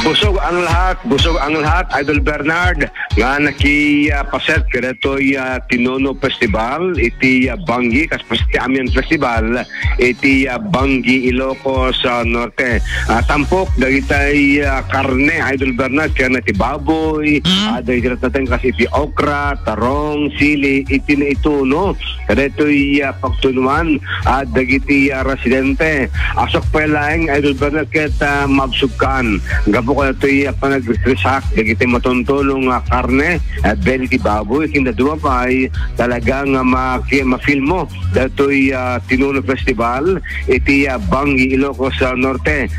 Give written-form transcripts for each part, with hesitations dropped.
busog ang lahat, Idol Bernard, nga nakipaset kadatoy Tinono Festival, iti Bangi, kaspas ti Amian Festival, iti Bangi Ilocos Norte. Tampok, dagitay karne, Idol Bernard, kaya na ti baboy, dagitay natin kasi iti okra, tarong, sili, iti na ito, no? Kadatoy pagtunuan, dagiti residente. Asok pa lang, Idol Bernard, kaya mabsugkan. Gapo ko ito'y panag-resak, dagiti matuntulong karne, beli ti baboy, kinda dumapay, talagang ma-feel mo. Dato'y Tinono Festival, iti Bangi Ilocos Norte.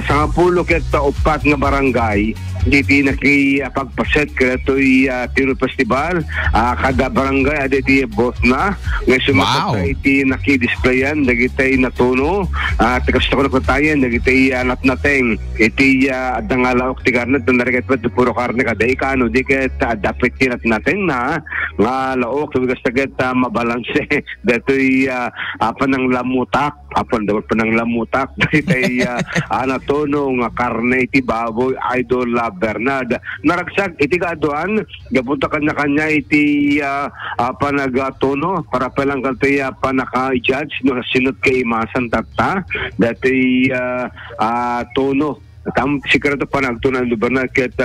Sa nga pulo kita upat nga barangay, diti nakipagpaset kadato'y Tinono Festival, kada barangay aditi both na, ngayon sumagot iti nakidisplayan, dagitay natuno, tagasto ko na patayan, dagitay natnateng, iti dangalaok ti karne, narigat pa puro karne kada ikano, di ket dapat tinat natin na nga laok, tumigas tagat mabalanse, dato'y panang lamutak, panang lamutak, dagitay anatono nga karne iti baboy, Idol Bernard. Naragsak iti kaduan, gapunta kanya-kanya iti panagatono, para palang kaltay panaka-judge, no, sinot kay imasan tatta, dato'y tono. Sikreto pa nagtunan do Bernard ket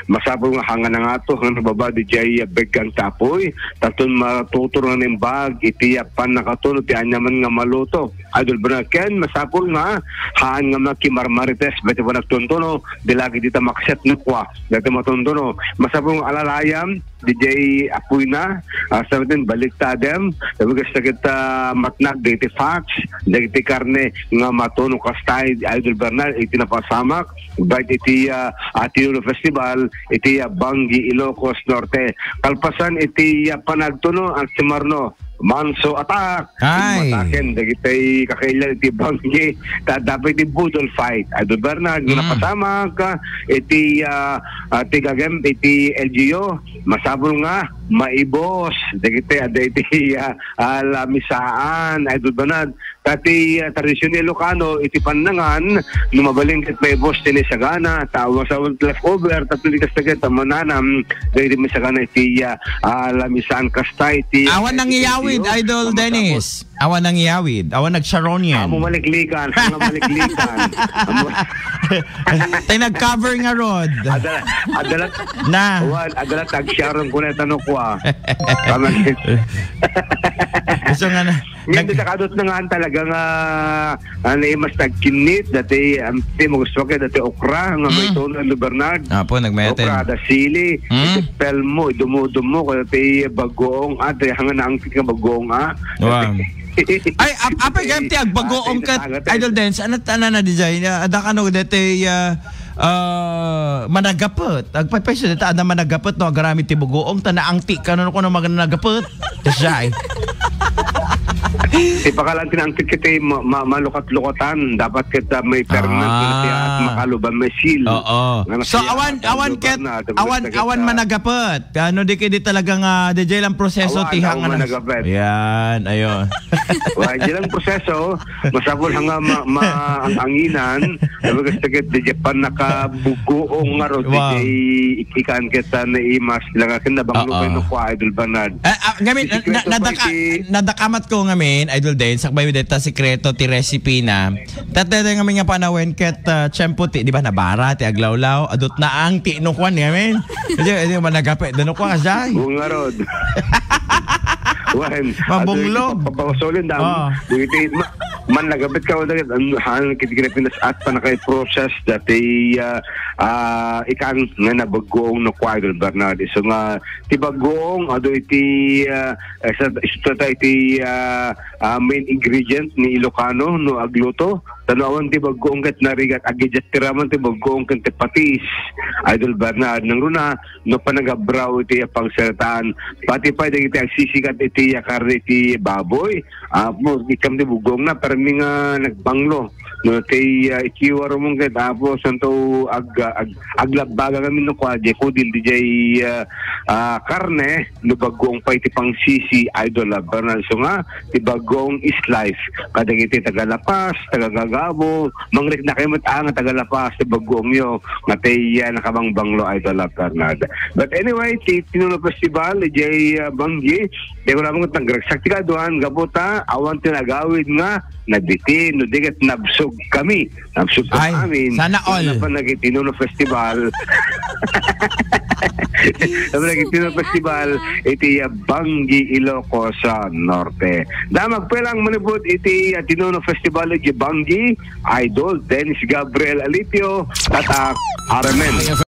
masapol nga hanga na nga to nga baba di jay begang tapoy taton matuturon ng bag iti pan nakatuno ti anyaman nga maluto Idol Bernard ken masapol nga haan nga makimarmarites bete pa nagtuntuno dilagi dita makset na kwa dati matuntuno masapol nga alalayam DJ apoy na sa atin baliktadem sabi ka kita matnag diti fax diti karne nga matuno kastay Idol Bernard iti napasama ba't iti Tinono Festival, iti Bangi Ilocos Norte. Kalpasan iti panagtuno ang Simarno. Manso attack. Mataken dagitay kakailan iti Bangi dapat iti budol fight. Idol Bernard napasama ka iti tigagem iti LGU masabol nga maibos dagitay iti lamisaan Idol Bernard tati tradisyon Ilocano iti panangan numabaling ket maibos tini sagana tawa sa leftover tatuli kas taget mananam dagiti misagana iti lamisaan kastay iti awan nang iyawid Idol Dennis. Awan nang iyawid. Awan nag-Sharonian. Amo maliklikan. Tay nag-cover nga rod. Adalat. Na. Adalat tag-Sharon ko na tanong ko So nga na. Hindi nakadot na nga talaga nga mas nagkinit dati mo gusto ka dati okra nga may tono ng Bernard. Po nagmeten. Okra da sili. Pel mo dumo ko dati bagoong ate hanga na ang bagoong Wow. Ay apay gamti ag bagoong kat Idol Dance anat na design ada kano dati managapot agpapay sa data ada managapot no agarami ti bagoong tanaangti kanon ko no maganagapot kasay Ipakalan tinangkit kita malukat-lukatan dapat kita may permanent at makaluban may seal. So awan managapot. Ano di kidi talagang DJ lang proseso tihang ano. Yan, ayo. Wa lang proseso, masabol hanga ang anginan, dapat kita di Japan nakabugoong nga ro ikan kita na imas lang akin na bang lupay no kwa Idol Bernard. Ngamin nadakamat ko ngamin Idol din sakbay deta sekreto ti recipe na tatay ngamin nga panawin ket tiyempo ti di ba nabara ti aglawlaw adot na ang ti no kwan ngamin di managape dano kwa kasay bungarod wan mabunglog papasolin dam dito man nagabit ka wala han kitigipinas at panakay process dati ikan nga nabagoong no kwa Idol Bernard so nga ti bagoong ado iti iti main ingredient ni Ilocano no agluto tanawan ti bagoong ket narigat agijat tiraman ti bagoong ket patis Idol Bernard nang runa no panagabraw iti pangsertaan pati pa dagiti agsisikat iti karne iti baboy mo ikam ti bugong na permi nga nagbanglo no tay ikiwar mong ket tapos santo aglabaga kami no kwaje kudil DJ karne no bagong pay ti pang sisi Idol Bernard so nga ti bagong is life kadagiti Tagalapas Tagagagabo mangrek na kayo matang Tagalapas ti bagong yo nga tay nakabangbanglo Idol Bernard. But anyway ti Tinuno Festival DJ Banggi di ko lamang nagraksak ti kaduan gabuta awan tinagawid nga nagbitin, no digat nabsog kami. Nabsog Ay, amin. sana all. Sa Nagitinuno Festival. Sa Nagitinuno Festival, iti Banggi, Ilocos sa Norte. Damag pelang manibot iti Tinuno Festival iti Banggi, Idol, Dennis Gabriel Alitio, Tatak, Aramen.